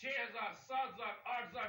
6000 7000 8000